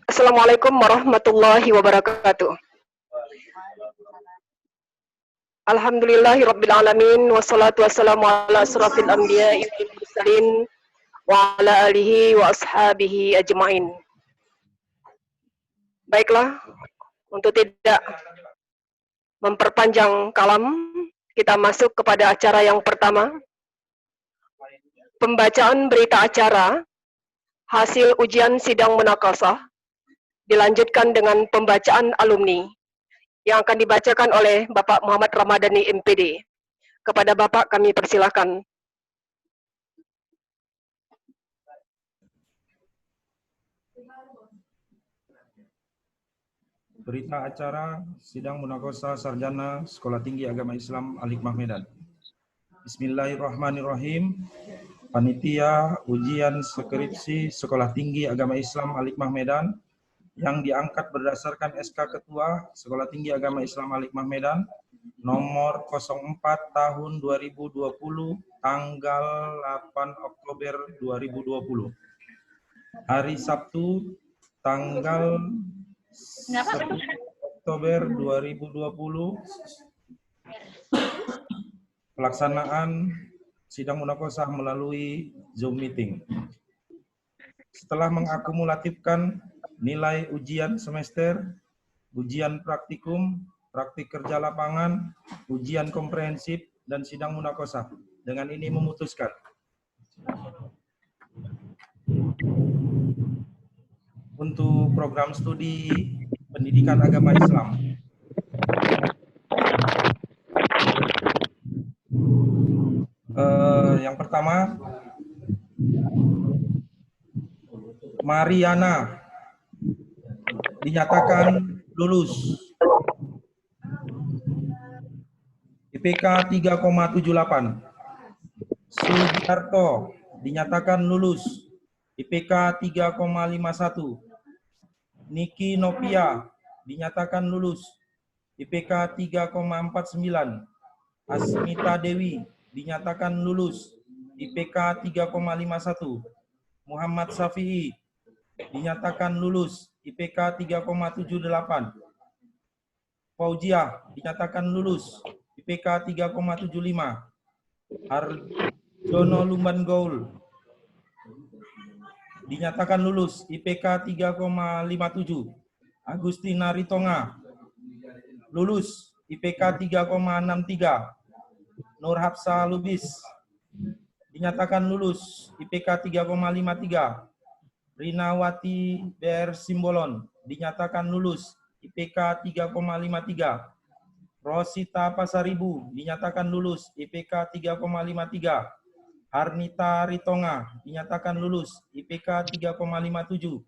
Assalamualaikum warahmatullahi wabarakatuh. Alhamdulillahirrabbilalamin. Wassalatu wassalamu ala asrafil anbiya'i wal mursalin wa ala alihi wa ashabihi ajma'in. Baiklah, untuk tidak memperpanjang kalam, kita masuk kepada acara yang pertama. Pembacaan berita acara hasil ujian sidang munaqashah dilanjutkan dengan pembacaan alumni yang akan dibacakan oleh Bapak Muhammad Ramadhani MPD. Kepada Bapak kami persilahkan. Berita acara sidang munaqashah sarjana Sekolah Tinggi Agama Islam Al-Hikmah Medan. Bismillahirrahmanirrahim. Panitia ujian skripsi Sekolah Tinggi Agama Islam Al-Hikmah Medan yang diangkat berdasarkan SK Ketua Sekolah Tinggi Agama Islam Al-Hikmah Medan nomor 04 tahun 2020 tanggal 8 Oktober 2020. Hari Sabtu tanggal 1 Oktober 2020, pelaksanaan sidang munaqashah melalui Zoom meeting. Setelah mengakumulatifkan nilai ujian semester, ujian praktikum, praktik kerja lapangan, ujian komprehensif, dan sidang munaqashah, dengan ini memutuskan untuk program studi pendidikan agama Islam yang pertama, Mariana dinyatakan lulus IPK 3,78. Sugiarto dinyatakan lulus IPK 3,51. Niki Novia dinyatakan lulus IPK 3,49. Asmita Dewi dinyatakan lulus IPK 3,51. Muhammad Syafi'i dinyatakan lulus IPK 3,78. Fauziah dinyatakan lulus IPK 3,75. Arjono Lumban Gaul dinyatakan lulus IPK 3,57. Agustina Ritonga lulus IPK 3,63. Nur Hafsa Lubis dinyatakan lulus IPK 3,53. Rinawati BR Simbolon dinyatakan lulus IPK 3,53. Rosita Pasaribu dinyatakan lulus IPK 3,53. Arnita Ritonga dinyatakan lulus IPK 3,57.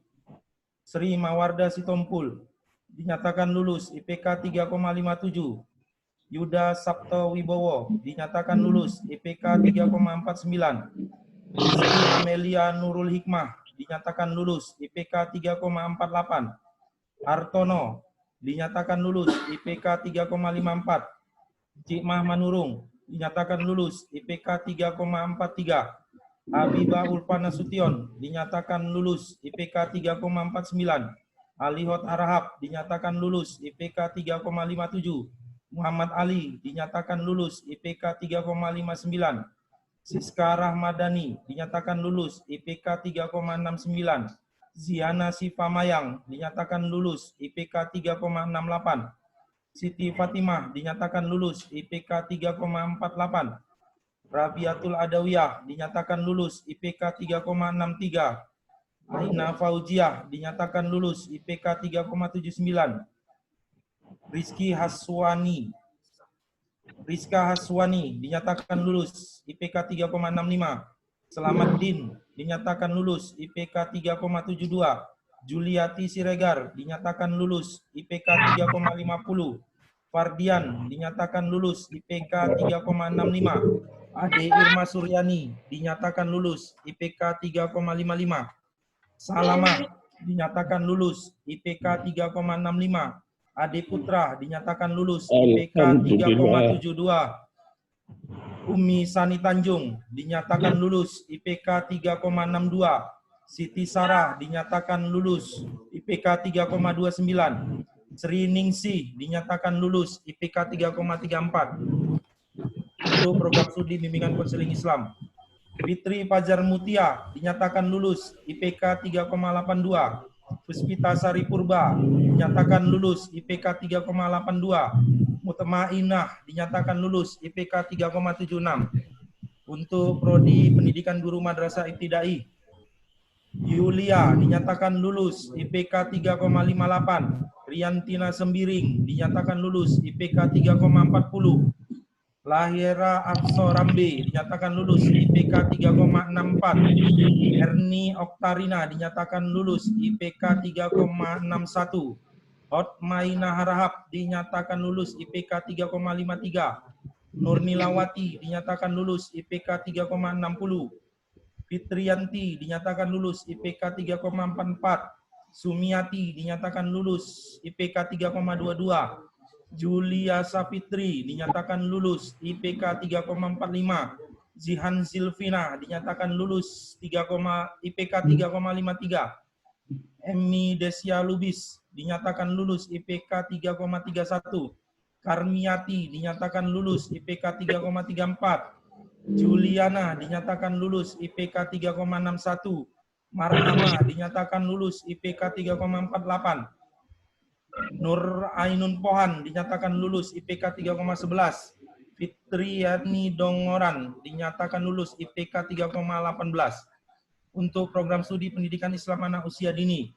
Sri Mawarda Sitompul dinyatakan lulus IPK 3,57. Yuda Sabto Wibowo dinyatakan lulus IPK 3,49. Rizky Amelia Nurul Hikmah dinyatakan lulus IPK 3,48. Hartono dinyatakan lulus IPK 3,54. Cikmah Manurung dinyatakan lulus IPK 3,43. Habibah Ulfana Sution dinyatakan lulus IPK 3,49. Alihot Arahab dinyatakan lulus IPK 3,57. Muhammad Ali dinyatakan lulus IPK 3,59. Siska Rahmadani dinyatakan lulus IPK 3,69. Ziana Sifamayang dinyatakan lulus IPK 3,68. Siti Fatimah dinyatakan lulus IPK 3,48. Rabiatul Adawiyah dinyatakan lulus IPK 3,63. Aina Fauziah dinyatakan lulus IPK 3,79. Rizka Haswani dinyatakan lulus IPK 3,65. Selamat Din dinyatakan lulus IPK 3,72. Juliati Siregar dinyatakan lulus IPK 3,50. Fardian dinyatakan lulus IPK 3,65. Ade Irma Suryani dinyatakan lulus IPK 3,55. Salamah dinyatakan lulus IPK 3,65. Ade Putra dinyatakan lulus IPK 3,72. Umi Sani Tanjung dinyatakan lulus IPK 3,62. Siti Sarah dinyatakan lulus IPK 3,29. Sri Ningsih dinyatakan lulus IPK 3,34. Untuk program studi bimbingan konseling Islam. Fitri Fajar Mutia dinyatakan lulus IPK 3,82. Puspita Sari Purba dinyatakan lulus IPK 3,82. Mutmainah dinyatakan lulus IPK 3,76. Untuk prodi pendidikan guru madrasah ibtidai, Yulia dinyatakan lulus IPK 3,58. Riantina Sembiring dinyatakan lulus IPK 3,40. Lahira Akso Rambe dinyatakan lulus IPK 3,64. Erni Oktarina dinyatakan lulus IPK 3,61. Hotmaina Harahap dinyatakan lulus IPK 3,53. Nurnilawati dinyatakan lulus IPK 3,60. Fitrianti dinyatakan lulus IPK 3,44. Sumiati dinyatakan lulus IPK 3,22. Julia Sapitri dinyatakan lulus IPK 3,45. Zihan Silvina dinyatakan lulus IPK 3,53. Emmy Desia Lubis dinyatakan lulus IPK 3,31. Karmiati dinyatakan lulus IPK 3,34. Juliana dinyatakan lulus IPK 3,61. Marhama dinyatakan lulus IPK 3,48. Nur Ainun Pohan dinyatakan lulus IPK 3,11. Fitriani Dongoran dinyatakan lulus IPK 3,18. Untuk program studi pendidikan Islam anak usia dini,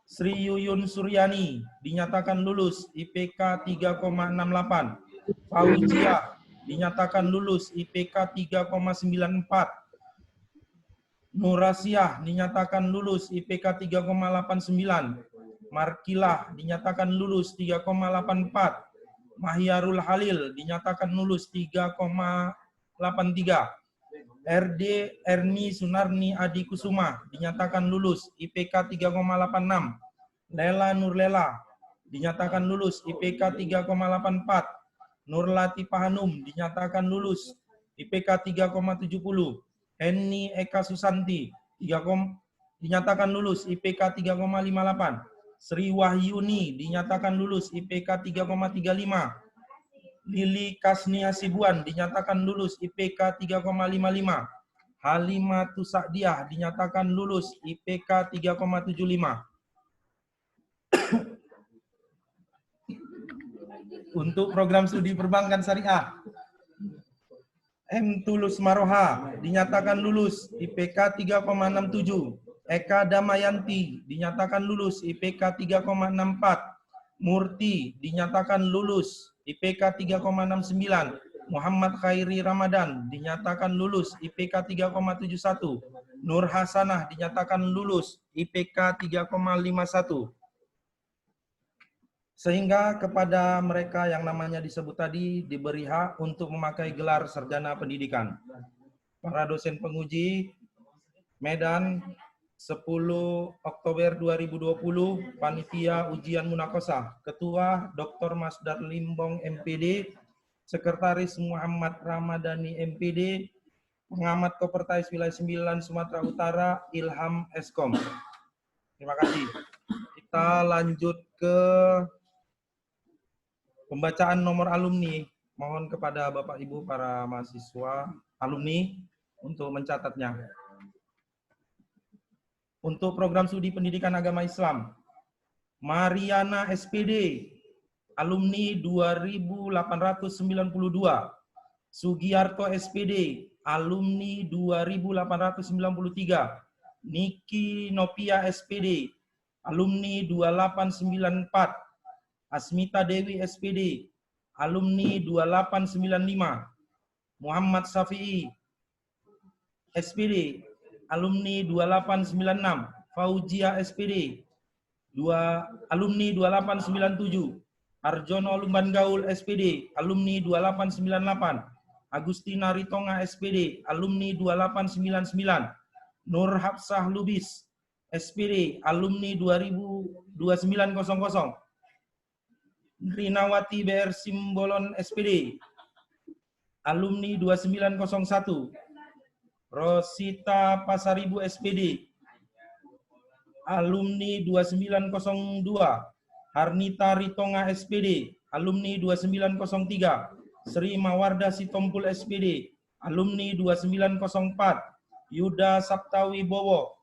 Sri Yuyun Suryani dinyatakan lulus IPK 3,68. Fauzia dinyatakan lulus IPK 3,94. Nurasiah dinyatakan lulus IPK 3,89. Markilah dinyatakan lulus 3,84. Mahyarul Halil dinyatakan lulus 3,83. RD Erni Sunarni Adi Kusuma dinyatakan lulus IPK 3,86. Lela Nurlela dinyatakan lulus IPK 3,84. Nur Latifah Hanum dinyatakan lulus IPK 3,70. Henny Eka Susanti dinyatakan lulus IPK 3,58. Sri Wahyuni dinyatakan lulus IPK 3,35. Lili Kasnia Sibuan dinyatakan lulus IPK 3,55. Halimatu Sa'diah dinyatakan lulus IPK 3,75. Untuk program studi perbankan syariah, M. Tulus Maroha dinyatakan lulus IPK 3,67. Eka Damayanti dinyatakan lulus IPK 3,64. Murti dinyatakan lulus IPK 3,69. Muhammad Khairi Ramadan dinyatakan lulus IPK 3,71. Nur Hasanah dinyatakan lulus IPK 3,51. Sehingga kepada mereka yang namanya disebut tadi diberi hak untuk memakai gelar sarjana pendidikan. Para dosen penguji, Medan, 10 Oktober 2020, Panitia Ujian Munakosah, Ketua Dr. Masdar Limbong MPD, Sekretaris Muhammad Ramadhani MPD, Pengamat Kopertais Wilayah 9 Sumatera Utara, Ilham Eskom. Terima kasih. Kita lanjut ke pembacaan nomor alumni. Mohon kepada Bapak Ibu para mahasiswa alumni untuk mencatatnya. Untuk program studi pendidikan agama Islam, Mariana SPD, alumni 2892. Sugiarto SPD, alumni 2893. Niki Nopia SPD, alumni 2894. Asmita Dewi SPD, alumni 2895. Muhammad Safi'i SPD, alumni 2896. Fauzia SPD, alumni 2897. Arjono Lumban Gaul SPD, alumni 2898. Agustina Ritonga SPD, alumni 2899. Nur Hafsah Lubis SPD, alumni 2900. Rinawati BR Simbolon SPD, alumni 2901. Rosita Pasaribu SPD, alumni 2902, Harnita Ritonga SPD, alumni 2903, Sri Mawarda Sitompul SPD, alumni 2904, Yuda Saptawi Bowo,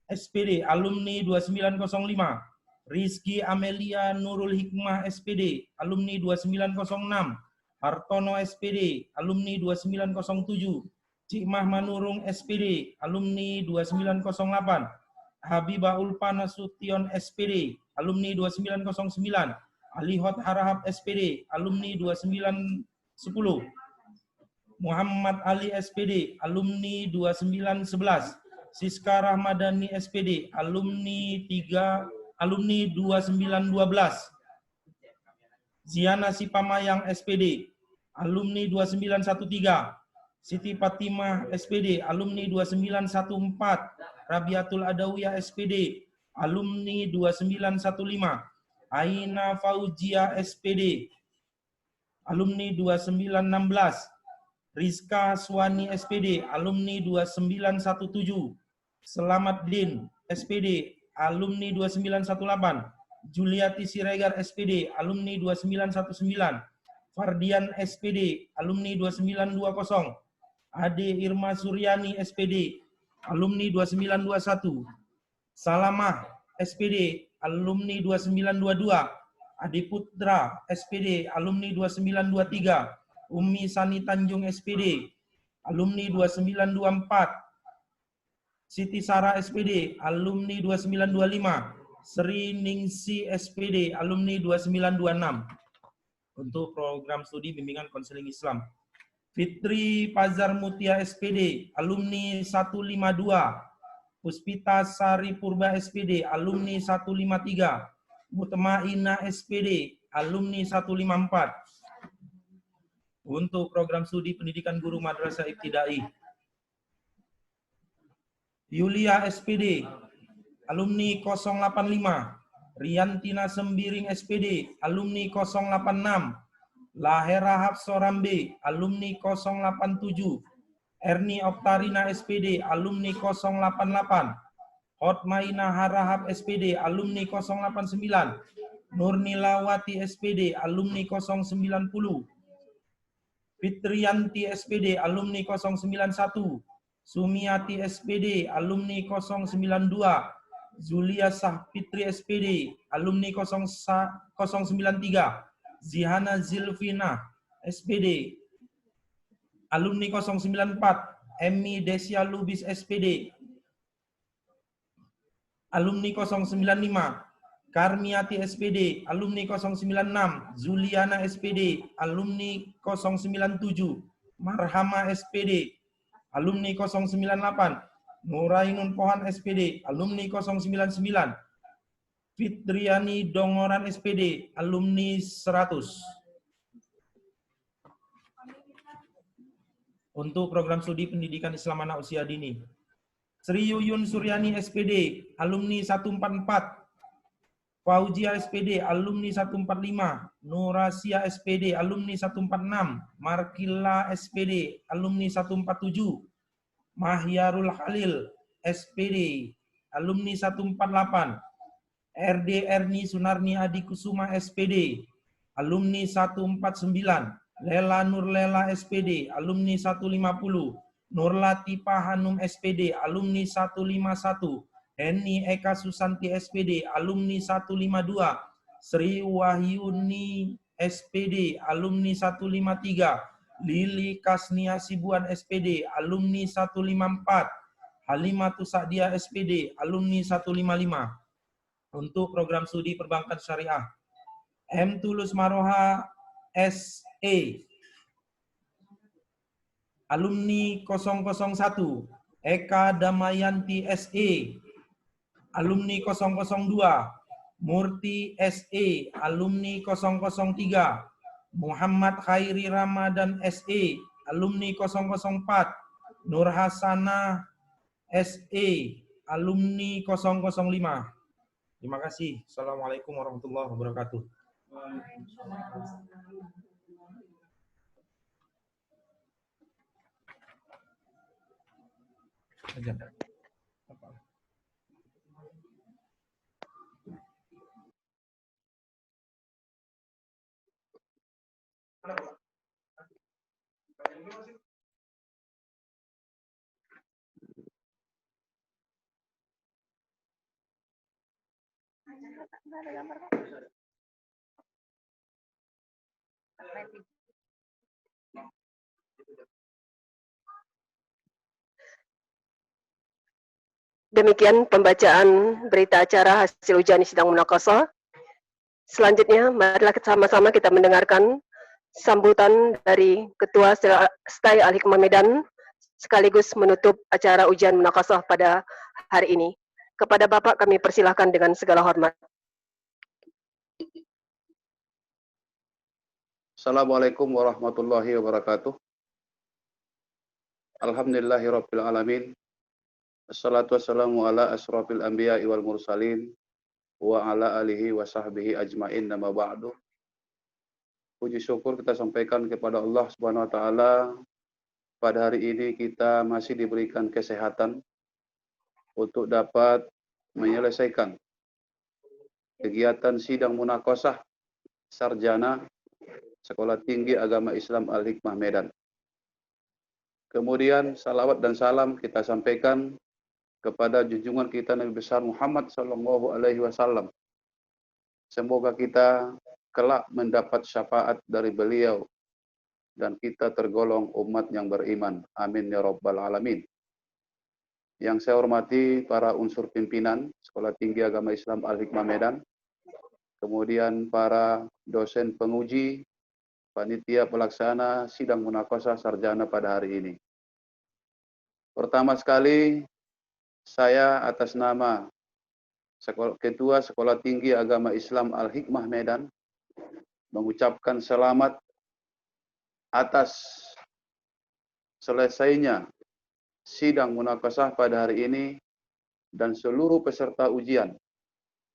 SPD, alumni 2905, Rizky Amelia Nurul Hikmah SPD, alumni 2906, Hartono SPD, alumni 2907, Cikmah Manurung SPD, alumni 2908, Habibah Ulpana Sution SPD, alumni 2909, Alihot Harahap SPD, alumni 2910, Muhammad Ali SPD, alumni 2911, Siska Rahmadani SPD, alumni 2912, Ziana Sipamayang SPD, alumni 2913, Siti Fatimah SPD, alumni 2914, Rabiatul Adawiyah SPD, alumni 2915, Aina Fauzia SPD, alumni 2916, Rizka Swani SPD, alumni 2917, Selamat Din SPD, alumni 2918, Juliati Siregar SPD, alumni 2919, Fardian SPD, alumni 2920, Ade Irma Suryani SPD, alumni 2921, Salamah SPD, alumni 2922, Adi Putra SPD, alumni 2923, Umi Sani Tanjung SPD, alumni 2924, Siti Sarah SPD, alumni 2925, Sri Ningsi SPD, alumni 2926. Untuk program studi bimbingan konseling Islam. Fitri Pazar Mutia SPD, alumni 152, Puspita Sari Purba SPD, alumni 153, Mutmainah SPD, alumni 154. Untuk program studi pendidikan guru madrasah ibtidai, Yulia SPD, alumni 085, Riantina Sembiring SPD, alumni 086, Lahera Hapsorambe, alumni 087, Erni Oktarina SPD, alumni 088, Hotmaina Harahap SPD, alumni 089, Nurnilawati SPD, alumni 090, Fitrianti SPD, alumni 091, Sumiati SPD, alumni 092, Zulia Sahfitri SPD, alumni 093, Zihana Zilvina SPD, alumni 094, Emmy Desia Lubis SPD, alumni 095, Karmiati SPD, alumni 096, Zuliana SPD, alumni 097, Marhama SPD, alumni 098, Nurainun Pohan SPD, alumni 099, Fitriani Dongoran SPD, alumni 100. Untuk program studi pendidikan Islam anak usia dini, Sri Yuyun Suryani SPD, alumni 144, Fauzia SPD, alumni 145, Nurasia SPD, alumni 146, Markila SPD, alumni 147, Mahyarul Khalil SPD, alumni 148, RD Erni Sunarni Adi Kusuma SPD, alumni 149, Lela Nurlela SPD, alumni 150, Nurlatifa Hanum SPD, alumni 151, Heni Eka Susanti SPD, alumni 152, Sri Wahyuni SPD, alumni 153, Lili Kasnia Sibuan SPD, alumni 154, Halimatu Sa'dia SPD, alumni 155. Untuk program studi perbankan syariah, M. Tulus Maroha SE, alumni 001, Eka Damayanti SE, alumni 002, Murti SE, alumni 003, Muhammad Khairi Ramadan SE, alumni 004, Nur Hasanah SE, alumni 005. Terima kasih. Assalamualaikum warahmatullahi wabarakatuh. Aja. Demikian pembacaan berita acara hasil ujian sidang munakasyah. Selanjutnya, marilah sama-sama kita mendengarkan sambutan dari Ketua STAI Al-Hikmah Medan sekaligus menutup acara ujian munakasyah pada hari ini. Kepada Bapak kami persilahkan dengan segala hormat. Assalamualaikum warahmatullahi wabarakatuh. Alhamdulillahirabbil alamin. Assalatu wassalamu ala asrofil anbiya'i wal mursalin wa ala alihi wa sahbihi ajmain, nama ba'du. Puji syukur kita sampaikan kepada Allah Subhanahu wa taala. Pada hari ini kita masih diberikan kesehatan untuk dapat menyelesaikan kegiatan sidang munakasyah sarjana Sekolah Tinggi Agama Islam Al-Hikmah Medan. Kemudian salawat dan salam kita sampaikan kepada junjungan kita Nabi besar Muhammad sallallahu alaihi wasallam. Semoga kita kelak mendapat syafaat dari beliau dan kita tergolong umat yang beriman. Amin ya rabbal alamin. Yang saya hormati para unsur pimpinan Sekolah Tinggi Agama Islam Al-Hikmah Medan, kemudian para dosen penguji, panitia pelaksana sidang munakasyah sarjana pada hari ini. Pertama sekali, saya atas nama Ketua Sekolah Tinggi Agama Islam Al-Hikmah Medan mengucapkan selamat atas selesainya sidang munakasyah pada hari ini dan seluruh peserta ujian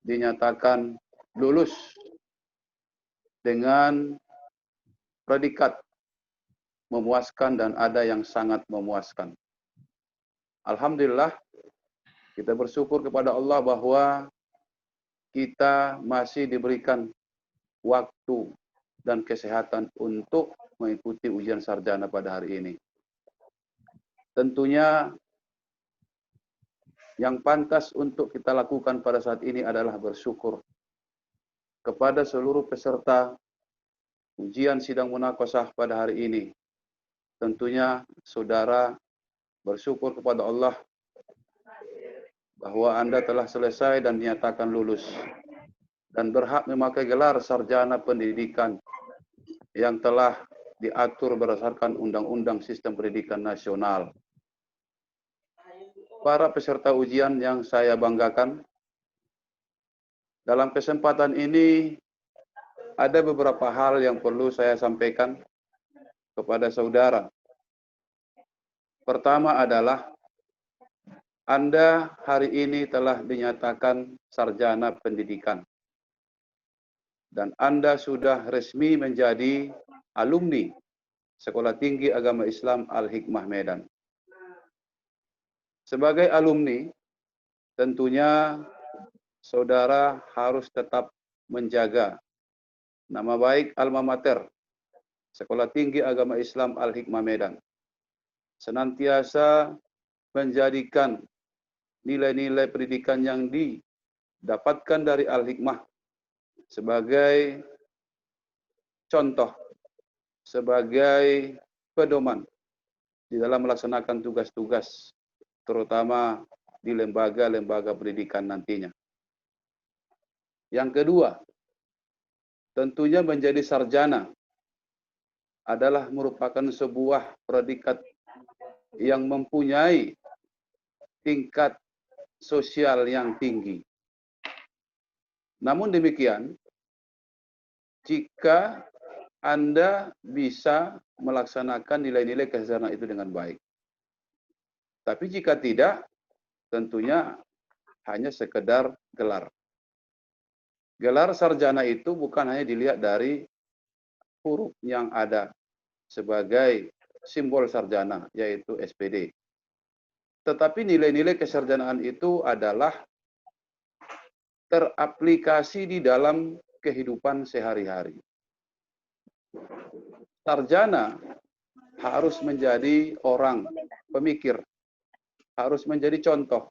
dinyatakan lulus dengan predikat memuaskan dan ada yang sangat memuaskan. Alhamdulillah, kita bersyukur kepada Allah bahwa kita masih diberikan waktu dan kesehatan untuk mengikuti ujian sarjana pada hari ini. Tentunya yang pantas untuk kita lakukan pada saat ini adalah bersyukur kepada seluruh peserta ujian sidang munakasyah pada hari ini. Tentunya saudara bersyukur kepada Allah bahwa Anda telah selesai dan dinyatakan lulus dan berhak memakai gelar sarjana pendidikan yang telah diatur berdasarkan Undang-Undang Sistem Pendidikan Nasional. Para peserta ujian yang saya banggakan, dalam kesempatan ini ada beberapa hal yang perlu saya sampaikan kepada saudara. Pertama adalah Anda hari ini telah dinyatakan sarjana pendidikan. Dan Anda sudah resmi menjadi alumni Sekolah Tinggi Agama Islam Al-Hikmah Medan. Sebagai alumni, tentunya saudara harus tetap menjaga nama baik alma mater Sekolah Tinggi Agama Islam Al-Hikmah Medan. Senantiasa menjadikan nilai-nilai pendidikan yang didapatkan dari Al-Hikmah sebagai contoh, sebagai pedoman di dalam melaksanakan tugas-tugas, terutama di lembaga-lembaga pendidikan nantinya. Yang kedua, tentunya menjadi sarjana adalah merupakan sebuah predikat yang mempunyai tingkat sosial yang tinggi. Namun demikian, jika Anda bisa melaksanakan nilai-nilai kesejahteraan itu dengan baik. Tapi jika tidak, tentunya hanya sekedar gelar. Gelar sarjana itu bukan hanya dilihat dari huruf yang ada sebagai simbol sarjana, yaitu SPD. Tetapi nilai-nilai kesarjanaan itu adalah teraplikasi di dalam kehidupan sehari-hari. Sarjana harus menjadi orang pemikir, harus menjadi contoh,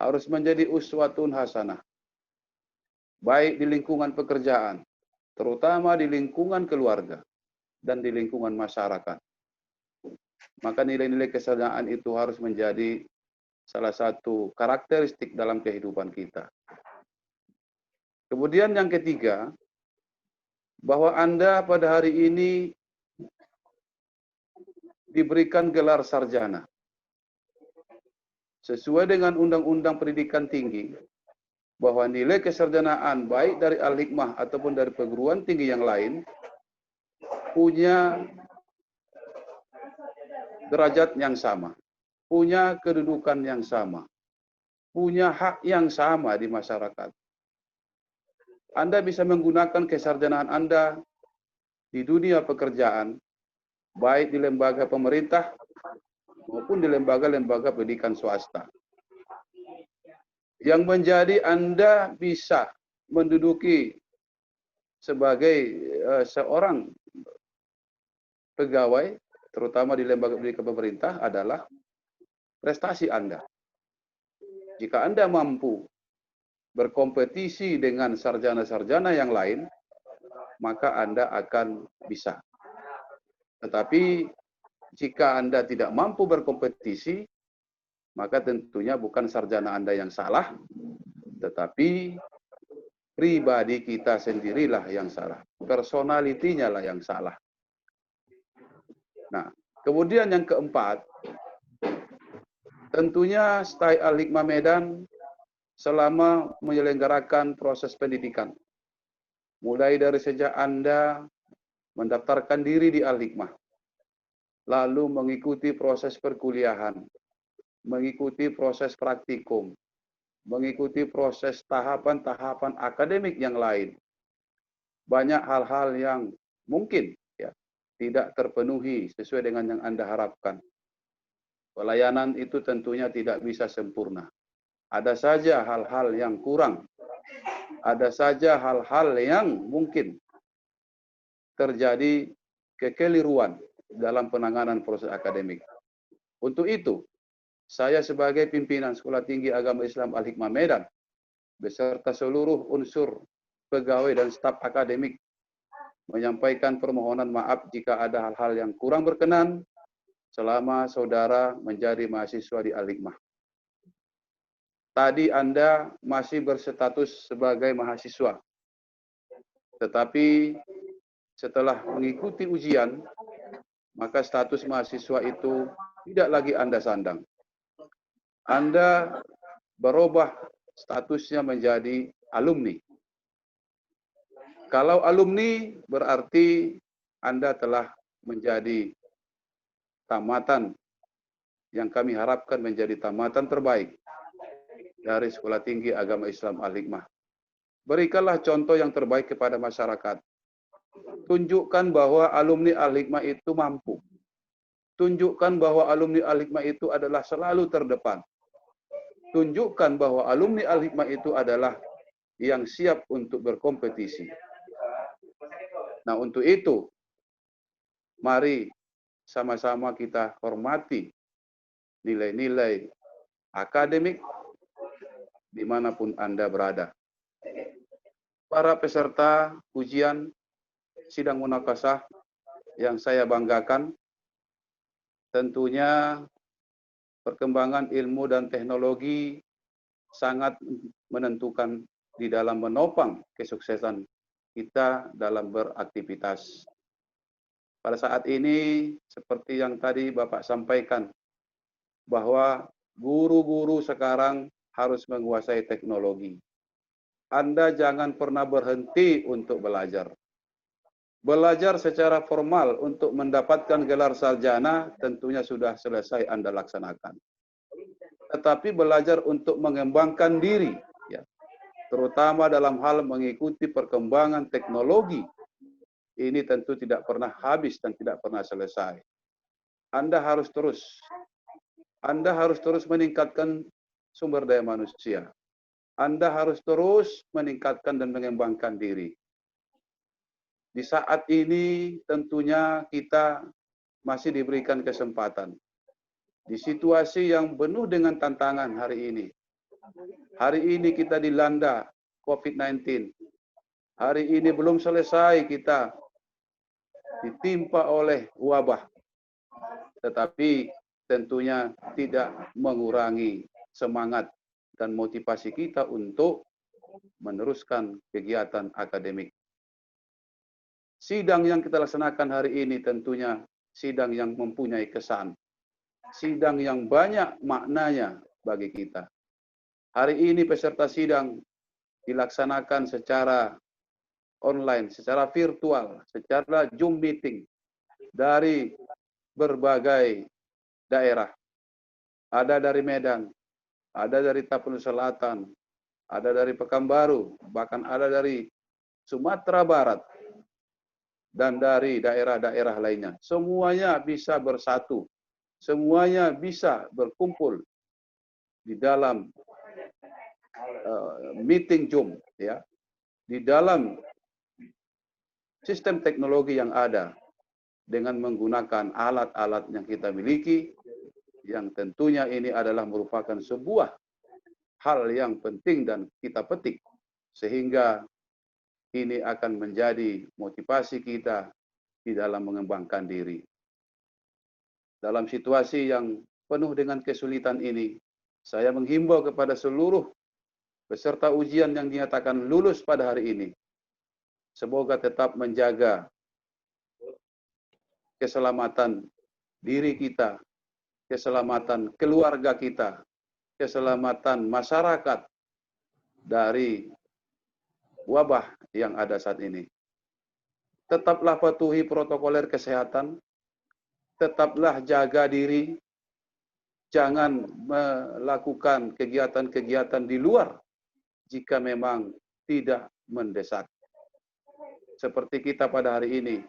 harus menjadi uswatun hasanah, baik di lingkungan pekerjaan, terutama di lingkungan keluarga, dan di lingkungan masyarakat. Maka nilai-nilai kesadaran itu harus menjadi salah satu karakteristik dalam kehidupan kita. Kemudian yang ketiga, bahwa Anda pada hari ini diberikan gelar sarjana. Sesuai dengan Undang-Undang Pendidikan Tinggi, bahwa nilai kesarjanaan baik dari Al-Hikmah ataupun dari perguruan tinggi yang lain punya derajat yang sama, punya kedudukan yang sama, punya hak yang sama di masyarakat. Anda bisa menggunakan kesarjanaan Anda di dunia pekerjaan, baik di lembaga pemerintah maupun di lembaga-lembaga pendidikan swasta. Yang menjadi Anda bisa menduduki sebagai seorang pegawai, terutama di lembaga pendidikan pemerintah, adalah prestasi Anda. Jika Anda mampu berkompetisi dengan sarjana-sarjana yang lain, maka Anda akan bisa. Tetapi jika Anda tidak mampu berkompetisi, maka tentunya bukan sarjana Anda yang salah, tetapi pribadi kita sendirilah yang salah. Personalitinya lah yang salah. Nah, kemudian yang keempat, tentunya STAI Al-Hikmah Medan selama menyelenggarakan proses pendidikan. Mulai dari sejak Anda mendaftarkan diri di Al-Hikmah, lalu mengikuti proses perkuliahan, mengikuti proses praktikum, mengikuti proses tahapan-tahapan akademik yang lain. Banyak hal-hal yang mungkin ya tidak terpenuhi sesuai dengan yang Anda harapkan. Pelayanan itu tentunya tidak bisa sempurna. Ada saja hal-hal yang kurang. Ada saja hal-hal yang mungkin terjadi kekeliruan dalam penanganan proses akademik. Untuk itu, saya sebagai pimpinan Sekolah Tinggi Agama Islam Al-Hikmah Medan, beserta seluruh unsur pegawai dan staf akademik, menyampaikan permohonan maaf jika ada hal-hal yang kurang berkenan selama saudara menjadi mahasiswa di Al-Hikmah. Tadi Anda masih berstatus sebagai mahasiswa, tetapi setelah mengikuti ujian, maka status mahasiswa itu tidak lagi Anda sandang. Anda berubah statusnya menjadi alumni. Kalau alumni berarti Anda telah menjadi tamatan yang kami harapkan menjadi tamatan terbaik dari Sekolah Tinggi Agama Islam Al-Hikmah. Berikanlah contoh yang terbaik kepada masyarakat. Tunjukkan bahwa alumni Al-Hikmah itu mampu. Tunjukkan bahwa alumni Al-Hikmah itu adalah selalu terdepan. Tunjukkan bahwa alumni Al-Hikmah itu adalah yang siap untuk berkompetisi. Nah, untuk itu, mari sama-sama kita hormati nilai-nilai akademik dimanapun Anda berada. Para peserta ujian sidang munakasah yang saya banggakan, tentunya perkembangan ilmu dan teknologi sangat menentukan di dalam menopang kesuksesan kita dalam beraktivitas. Pada saat ini, seperti yang tadi Bapak sampaikan, bahwa guru-guru sekarang harus menguasai teknologi. Anda jangan pernah berhenti untuk belajar. Belajar secara formal untuk mendapatkan gelar sarjana tentunya sudah selesai Anda laksanakan. Tetapi belajar untuk mengembangkan diri, ya, terutama dalam hal mengikuti perkembangan teknologi, ini tentu tidak pernah habis dan tidak pernah selesai. Anda harus terus meningkatkan sumber daya manusia. Anda harus terus meningkatkan dan mengembangkan diri. Di saat ini tentunya kita masih diberikan kesempatan. Di situasi yang penuh dengan tantangan hari ini. Hari ini kita dilanda COVID-19. Hari ini belum selesai kita ditimpa oleh wabah. Tetapi tentunya tidak mengurangi semangat dan motivasi kita untuk meneruskan kegiatan akademik. Sidang yang kita laksanakan hari ini tentunya sidang yang mempunyai kesan. Sidang yang banyak maknanya bagi kita. Hari ini peserta sidang dilaksanakan secara online, secara virtual, secara Zoom meeting dari berbagai daerah. Ada dari Medan, ada dari Tapanuli Selatan, ada dari Pekanbaru, bahkan ada dari Sumatera Barat, dan dari daerah-daerah lainnya. Semuanya bisa bersatu, semuanya bisa berkumpul di dalam meeting Zoom, ya, di dalam sistem teknologi yang ada dengan menggunakan alat-alat yang kita miliki, yang tentunya ini adalah merupakan sebuah hal yang penting dan kita petik, sehingga ini akan menjadi motivasi kita di dalam mengembangkan diri. Dalam situasi yang penuh dengan kesulitan ini, saya menghimbau kepada seluruh peserta ujian yang dinyatakan lulus pada hari ini, semoga tetap menjaga keselamatan diri kita, keselamatan keluarga kita, keselamatan masyarakat dari wabah yang ada saat ini. Tetaplah patuhi protokoler kesehatan, tetaplah jaga diri, jangan melakukan kegiatan-kegiatan di luar jika memang tidak mendesak. Seperti kita pada hari ini,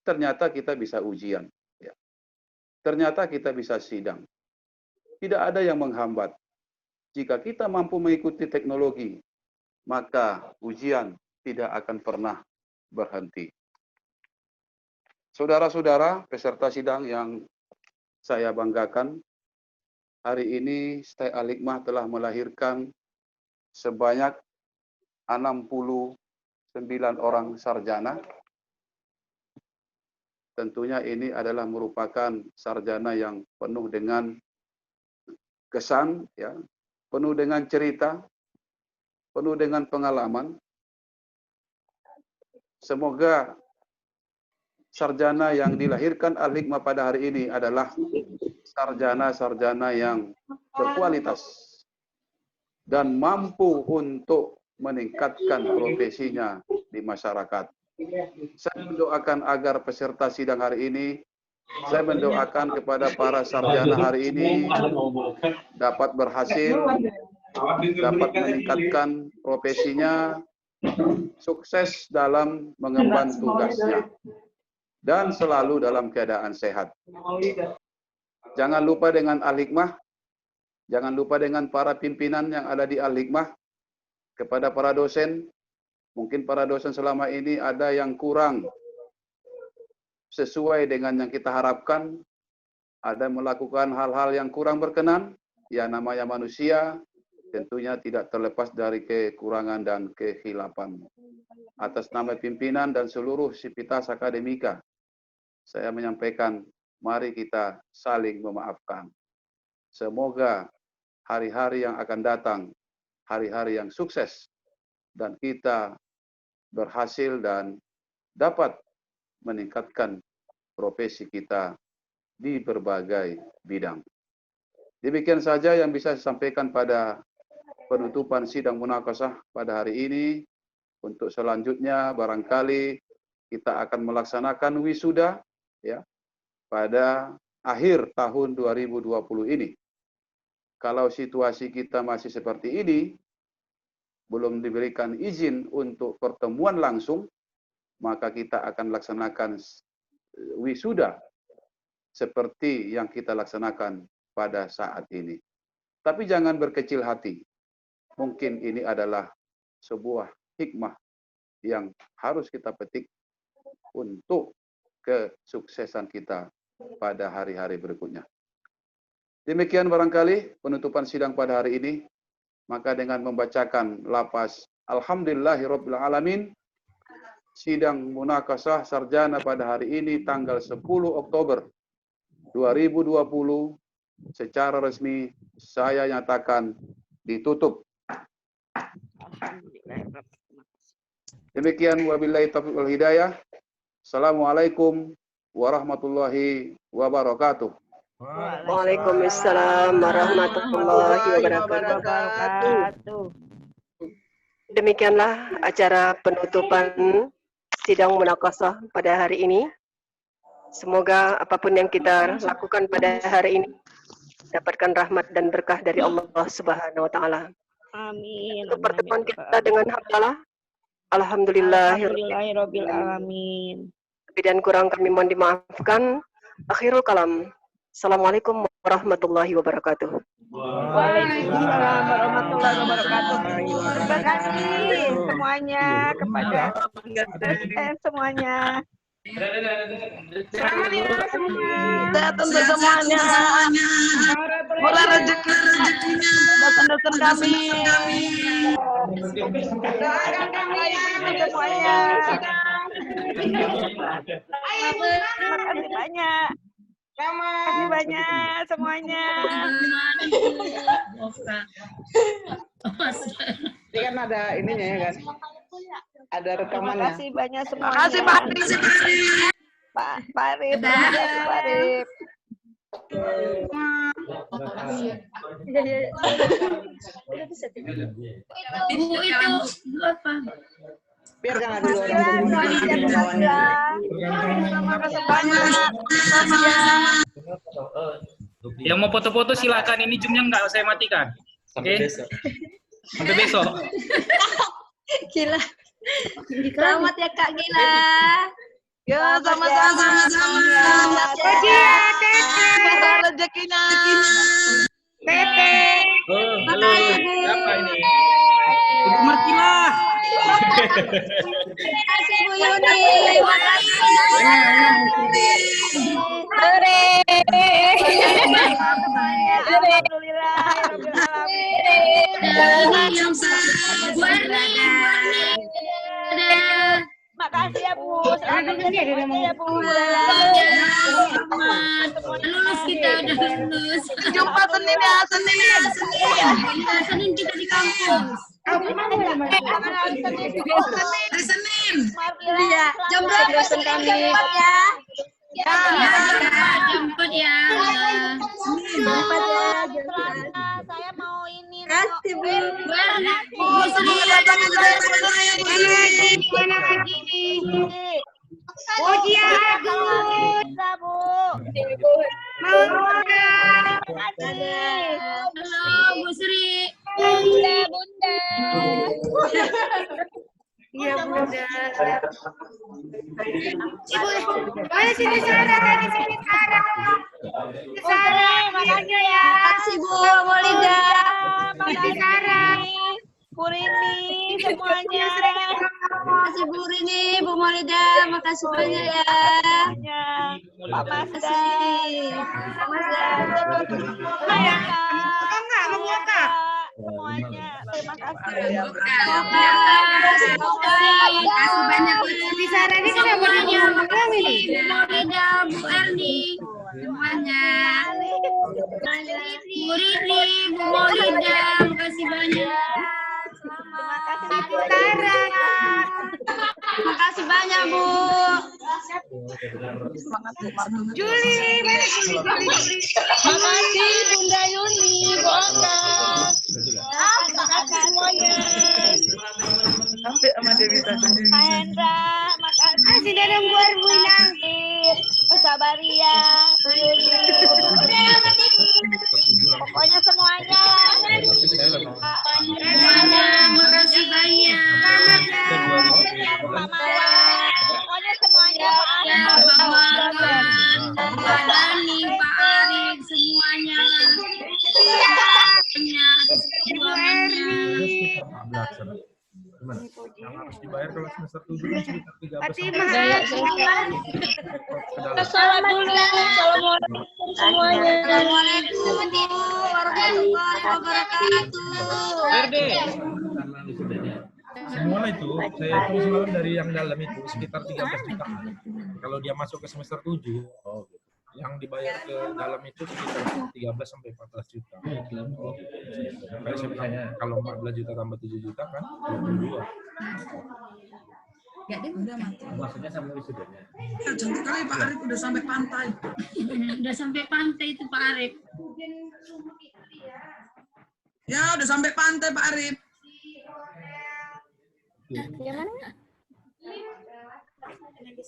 ternyata kita bisa ujian. Ya. Ternyata kita bisa sidang. Tidak ada yang menghambat. Jika kita mampu mengikuti teknologi, maka ujian tidak akan pernah berhenti. Saudara-saudara, peserta sidang yang saya banggakan, hari ini STI Al-Hikmah telah melahirkan sebanyak 69 orang sarjana. Tentunya ini adalah merupakan sarjana yang penuh dengan kesan, ya, penuh dengan cerita, penuh dengan pengalaman. Semoga sarjana yang dilahirkan Al-Hikmah pada hari ini adalah sarjana-sarjana yang berkualitas dan mampu untuk meningkatkan profesinya di masyarakat. Saya mendoakan agar peserta sidang hari ini, saya mendoakan kepada para sarjana hari ini dapat berhasil, dapat meningkatkan profesinya, sukses dalam mengemban tugasnya, dan selalu dalam keadaan sehat. Jangan lupa dengan Al-Hikmah, jangan lupa dengan para pimpinan yang ada di Al-Hikmah, kepada para dosen. Mungkin para dosen selama ini ada yang kurang sesuai dengan yang kita harapkan, ada melakukan hal-hal yang kurang berkenan, ya namanya manusia, tentunya tidak terlepas dari kekurangan dan kehilapan. Atas nama pimpinan dan seluruh sivitas akademika, saya menyampaikan, mari kita saling memaafkan. Semoga hari-hari yang akan datang, hari-hari yang sukses, dan kita berhasil dan dapat meningkatkan profesi kita di berbagai bidang. Demikian saja yang bisa saya sampaikan pada penutupan sidang munakasah pada hari ini. Untuk selanjutnya barangkali kita akan melaksanakan wisuda, ya, pada akhir tahun 2020 ini. Kalau situasi kita masih seperti ini, belum diberikan izin untuk pertemuan langsung, maka kita akan laksanakan wisuda seperti yang kita laksanakan pada saat ini. Tapi jangan berkecil hati. Mungkin ini adalah sebuah hikmah yang harus kita petik untuk kesuksesan kita pada hari-hari berikutnya. Demikian barangkali penutupan sidang pada hari ini. Maka dengan membacakan lafaz Alhamdulillahirabbil alamin, sidang munakasah sarjana pada hari ini tanggal 10 Oktober 2020 secara resmi saya nyatakan ditutup. Demikian wabillahi taufiq wal hidayah. Assalamualaikum warahmatullahi wabarakatuh. Waalaikumsalam warahmatullahi wabarakatuh. Demikianlah acara penutupan sidang munakasah pada hari ini. Semoga apapun yang kita lakukan pada hari ini dapatkan rahmat dan berkah dari Allah Subhanahu wa taala. Amin. Untuk pertemuan kita dengan hamdalah, Alhamdulillahirabbil alamin. Lebih dan kurang kami mohon dimaafkan. Akhirul kalam. Assalamualaikum warahmatullahi wabarakatuh. Waalaikumsalam warahmatullahi wabarakatuh. Terima kasih semuanya kepada semuanya. Selamat ya semuanya. Sehat untuk semuanya. Murah rezekinya. Datang kami. Doakan kami semuanya. Terima kasih banyak. Terima kasih banyak semuanya. Ini kan ada ininya ya kan? Ada Terima rekamannya. kasih banyak semuanya. Terima kasih Pak Arif. Pak Arif. Terima kasih Pak Arif. Ibu itu apa? Biar jangan dulu orang Terima dulu. kasih banyak. Yang mau foto-foto silakan, ini zoomnya nggak saya matikan. Oke? Sampai besok. Gila. Selamat ya Kak Gila. Yo, sama-sama. Selamat ya. Semoga rezekinya. Tete. Oh, halo. Makasih, Bu. Siapa ini? Ibu Markilah. Terima kasih Bu Yuni. Makasih ya Bu. Selamat ya Bu. Lulus kita udah lulus. Jumpa Senin ya, Senin. Senin kita di kampus. Senin. Iya, jam berapa Senin jemput ya? Ya. Jemput ya. Jemput ya. Saya mau ini. Kasih Bu. Ujian bisa Bu. Halo Bu Sri. Bunda. Iya Bunda. Mana sini Sarah? Sarah, makasih ya. Makasih Bu Molida. Makasih Sarah. Purini semuanya. Makasih Bu Rini, Bu Molida. Makasih banyak ya. Pak Masda. Semuanya. Terima kasih. Kasih banyak Bu Sarah ini semuanya. Makasih Bu Molida, Bu Erni. Semuanya. Bu Rini, Bu Molida. Makasih banyak. Terima kasih Bu Sarah. Makasih banyak Bu. Juli, mana Juli? Makasih Bunda Yuni, Bu Angga. Terima kasih semuanya. Pak Hendra, makasih. Dalam Bu Erwinang. Pak Sabaria, Bu Yuni. Pokoknya semuanya. Semuanya, makasih banyak. Pak Mala. Pokoknya semuanya. Ya, Pak Marwan, Pak Dani, Pak Arif, semuanya. Semuanya, atas perjuangannya. Yang harus dibayar kalau semester 7 kan sekitar 13 Fatimah. ke dalam. Salam dulu. Assalamualaikum semuanya. Assalamualaikum warahmatullahi wabarakatuh. Berde. Semua itu saya hitung selalu dari yang dalam itu sekitar 13 juta. Kalau dia masuk ke semester 7, yang dibayar ke dalam itu sekitar 13 sampai 14 juta. Kayak saya bilang, kalau 14 juta tambah 7 juta kan 22. Maksudnya sama wisudanya. Ya, cantik kali Pak Arif udah sampai pantai. Udah sampai pantai itu Pak Arif. Ya, udah sampai pantai Pak Arif.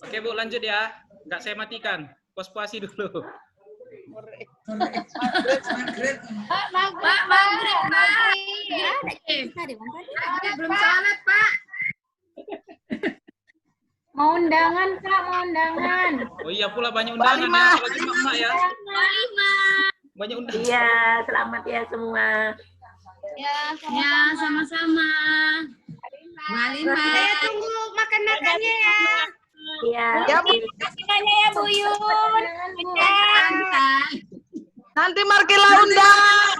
Oke Bu, lanjut ya. Nggak saya matikan. Puas-puasi dulu. Maghrib. Pak, maghrib, Pak. Belum salat, Pak. Mau undangan, Kak, mau undangan. Oh iya pula banyak undangan ya. Apalagi emak ya. Banyak undangan. Iya, selamat ya semua. Ya, sama-sama. Malima. Saya tunggu makan-makannya ya. Iya. Ya, Bu. Makanannya ya, Bu Yun. Santai. Nanti Markila undang.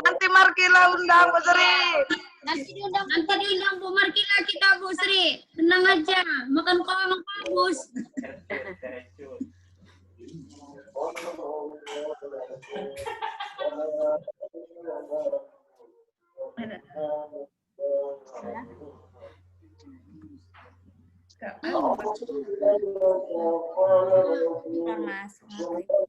Nanti Markila undang, Bu Sri. Nanti diundang Bu Markila kita Bu Sri. Tenang aja, makan kolak bagus. Masuk.